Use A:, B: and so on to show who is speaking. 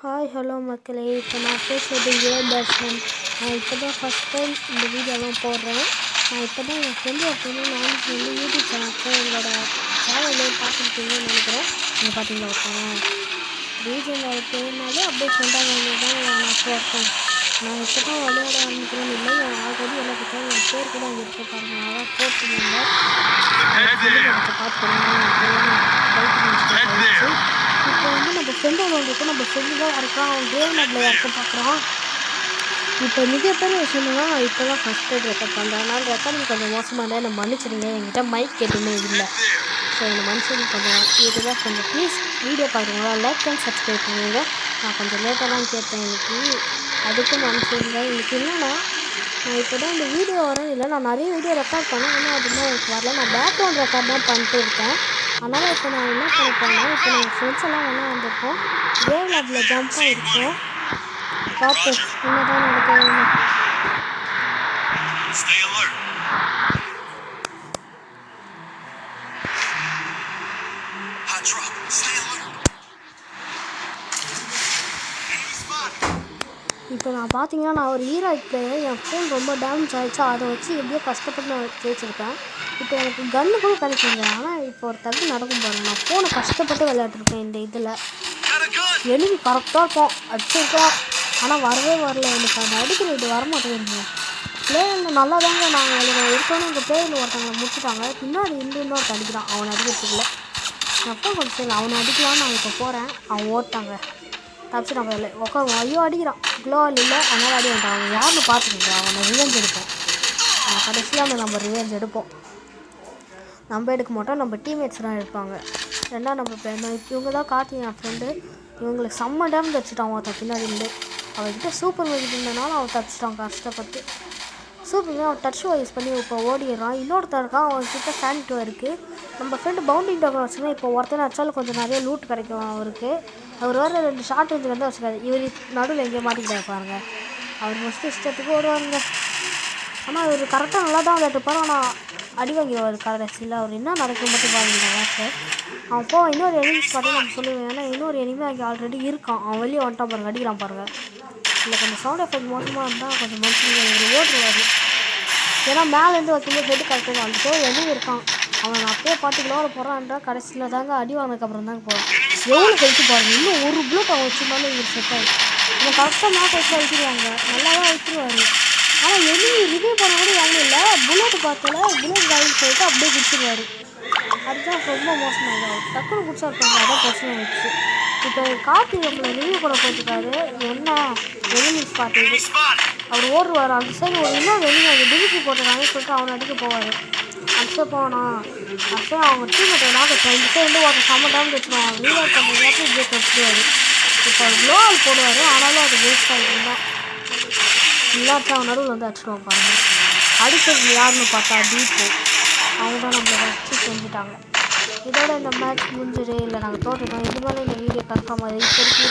A: Hi hello மக்களே, இப்போ நான் பேசுகிறது யுவதர்ஷன். நான் இப்போ தான் ஃபஸ்ட் டைம் இந்த வீடியோலாம் போடுறேன். நான் இப்போ தான் என் ஃப்ரெண்டு ஒருத்தவங்க நானும் சேர்ந்து யூடியூப் சேனலுக்கு எங்களோட சேனல்லே பார்த்துருக்கீங்கன்னு நினைக்கிறேன். நீங்கள் பார்த்தீங்களா ஒருத்தவங்க ரீஜனோட பேர்னாலே அப்படியே ஃப்ரெண்டாக தான் நான் போட்டேன். நான் இப்போ தான் விளையாட ஆரம்பிக்கிறேன்னு இல்லை, என் ஆல்ரெடி எல்லாம் கிட்ட என் பேர் கூட அங்கே இருக்க பாருங்க. அதான் போட்டுருந்தேன் பார்த்துக்கிறேன். இப்போ வந்து நம்ம ஃப்ரெண்டோட வந்துட்டு நம்ம ஃப்ரெண்டு தான் இருக்கான், அவன் கேம் நட்டில் இறக்க பார்க்குறான். இப்போ மிகப்பெரிய விஷயம்னா நான் இப்போ தான் ஃபஸ்ட் டைம் ரெக்கார்ட் பண்ணுறேன். அதனால் ரெக்கார்டிங் கொஞ்சம் மோசமாக இருந்தால் என்னை மன்னிச்சிடுங்க. என்கிட்ட மைக் எதுவுமே இல்லை, ஸோ என்னை மனுஷன் கொஞ்சம் இதுதான் கொஞ்சம் ப்ளீஸ் வீடியோ பார்க்குறீங்களா லைக் அண்ட் சப்ஸ்கிரைப் பண்ணுங்க. நான் கொஞ்சம் லேட்டாக தான் கேட்டேன் இன்னைக்கு, அதுக்கும் மனுஷங்க. இன்னைக்கு என்னன்னா நான் இப்போ தான் இந்த வீடியோ வரேன் இல்லை, நான் நிறைய வீடியோ ரெக்கார்ட் பண்ணேன், ஆனால் அதுதான் எனக்கு வரல. நான் பேக்ரவுண்ட் ரெக்கார்ட் தான் பண்ணிட்டு இருக்கேன். அதனால் இப்போ நான் என்ன பண்ணிப்பேன்னா, இப்போ நாங்கள் ஃப்ரெண்ட்ஸ் எல்லாம் ஒன்றா வந்திருக்கோம், கேம் லேபில் ஜம்ப்பாக இருக்கோம். பார்ப்போம் என்ன தான் நடக்குதுன்னு. இப்போ நான் பார்த்தீங்கன்னா நான் ஒரு ஹீரோயிக் பிளேயர், என் ஃபோன் ரொம்ப டேமேஜ் ஆகிடுச்சு, அதை வச்சு எப்படியோ கஷ்டப்பட்டு நான் ஜெயிச்சிருக்கேன். இப்போ எனக்கு கன்று கூட கிடைக்குங்க, ஆனால் இப்போ ஒரு தகுதி நடக்கும் பாருங்க. நான் ஃபோனை கஷ்டப்பட்டு விளையாட்டுருக்கேன். இந்த இதில் எனிமி கரெக்டாக இருக்கும் அடிச்சிருக்கலாம், ஆனால் வரவே வரல. எனக்கு அந்த அடிக்கிற இது வரமாட்டேங்குதுங்க. பிளேயரில் நல்லா தாங்க நாங்கள் இருக்கோன்னு இந்த பிளேயரில் ஒருத்தவங்களை முடிச்சுட்டாங்க. பின்னாடி இன்னொரு அடிக்கிறான், அவனை அடிக்கிறதுக்குள்ள என் ஃபோன் கொஞ்சம் சரி, அவனை அடிக்கலான்னு நான் இப்போ போகிறேன். அவன் ஓட்டாங்க தப்பிச்சுட்டாங்க, இல்லை உட்காருவோம். ஐயோ அடிக்கிறான், க்ளோவல் இல்லை, அதனால் அடி வேண்டாம். அவன் யாருன்னு பார்த்துக்கோங்க, அவனை ரிவெஞ்ச் எடுப்போம். கடைசியாக நம்ம ரிவெஞ்ச் எடுப்போம். நம்ம எடுக்க மாட்டோம், நம்ம டீம்மேட்ஸ் தான் எடுப்பாங்க. ரெண்டாவது நம்ம இவங்க தான் கார்த்தி என் ஃப்ரெண்டு. இவங்களுக்கு செம்ம டேமேஜ் வச்சுட்டான் ஒருத்தன் பின்னாடி இருந்து. அவன்கிட்ட சூப்பர் மேஜிக் இருந்தனால அவன் தப்பிச்சிட்டான் கஷ்டப்பட்டு. சூப்பர் அவன் டச் யூஸ் பண்ணி இப்போ ஓடிடுறான். இன்னொருத்தன் இருக்கான், அவன்கிட்ட சானிட்டோ இருக்குது. நம்ம ஃப்ரெண்டு பவுண்டிங் டோக்கன் வச்சுன்னா இப்போ ஒருத்தனை அடிச்சாலும் கொஞ்சம் நிறைய லூட் கிடைக்கும் அவருக்கு. அவர் வேறு 2 ஷார்ட் ரேஞ்சில் வந்து வச்சுக்காது. இவர் நடுவில் எங்கேயோ மாட்டிக்கிட்டே இருப்பாருங்க. அவர் மோஸ்ட்லி இஷ்டத்துக்கு ஓடுவாருங்க. ஆனால் அவர் கரெக்டாக நல்லா தான் விளையாட்டுப்பார், ஆனால் அடி வாங்கிடுவார் கடைசியில். அவர் என்ன நடக்கும் மட்டும் பாருங்க மேட்ச்சு. அவன் போவான் இன்னொரு எனிமிஸ் பார்த்தா நம்ம சொல்லுவேன், ஏன்னா இன்னொரு எனிமி அங்கே ஆல்ரெடி இருக்கான். அவன் வெளியே வந்துட்டான் பாருங்க, அடிக்கிறான் பாருங்கள். இல்லை கொஞ்சம் சவுண்ட் எஃபெக்ட் மோசமாக இருந்தால் கொஞ்சம் மனுஷங்க இவர் ஓட்டுருவார். ஏன்னா மேலேருந்து வைக்கும்போது ஹெட் கரெக்டாக வந்துட்டு எதுவும் இருக்கான். அவன் நான் அப்பயே பார்த்துக்கலாம் போகிறான்றா, கடைசியில் தாங்க அடி வாங்கினதுக்கப்புறம் தாங்க போகிறான். எவ்வளோ கழித்து பாருங்கள், இன்னும் ஒரு புல்லட் அவன் வச்சுருந்தாலும் இவர் செட் ஆகி இவன் கரெக்டாக மேலே வச்சு அழிச்சிருவாங்க, நல்லா தான் வச்சுருவார். ஆனால் எனிமி ரிவ்யூ பண்ண கூட யாரும் இல்லை, புல்லட் பார்த்தால புல்லட் காயின்னு சொல்லிட்டு அப்படியே குடிச்சிருவார். அதுதான் ரொம்ப மோசமாகிடும். டக்குன்னு குடிச்சா இருக்காங்க, அதான் பிரச்சனை ஆயிடுச்சு. இப்போ கார்த்தி நம்மளை ரிவ்யூ கூட போட்டுருக்காரு, என்ன எனிமிஸ் பார்த்து அவர் ஓடுவார். அந்த சைடு ஒரு இன்னும் வெளியே அவங்க டிவிசி போட்டுருக்காங்கன்னு சொல்லிட்டு அவனை அடிக்க போவார். அடிச்சே போனா அடிச்சே அவங்க டீமேட்டை நாக்கு இந்த சைடு ஒரு செம்ம டேமேஜ் வச்சுருவாங்க. ரீவார் பண்ணுறதுக்கு இப்படியே வச்சுருவார். இப்போ க்ளோவால் போடுவார், ஆனாலும் அது வேஸ்ட் ஆகிட்டு தான் இல்லாச்சும் அவன் நடுவில் வந்து அடிச்சிடுவான் பாருங்கள். அடிக்கிறது யாருன்னு பார்த்தா டீப்போ, அவங்க தான் நம்மளை வச்சு செஞ்சுட்டாங்க. இதோட இந்த மேட்ச் முடிஞ்சிடு, இல்லை நாங்கள் தோற்றுட்டோம். இது மேலே இந்த வீடியோ கன்ஃபார்ம் ஆகுது. இப்போ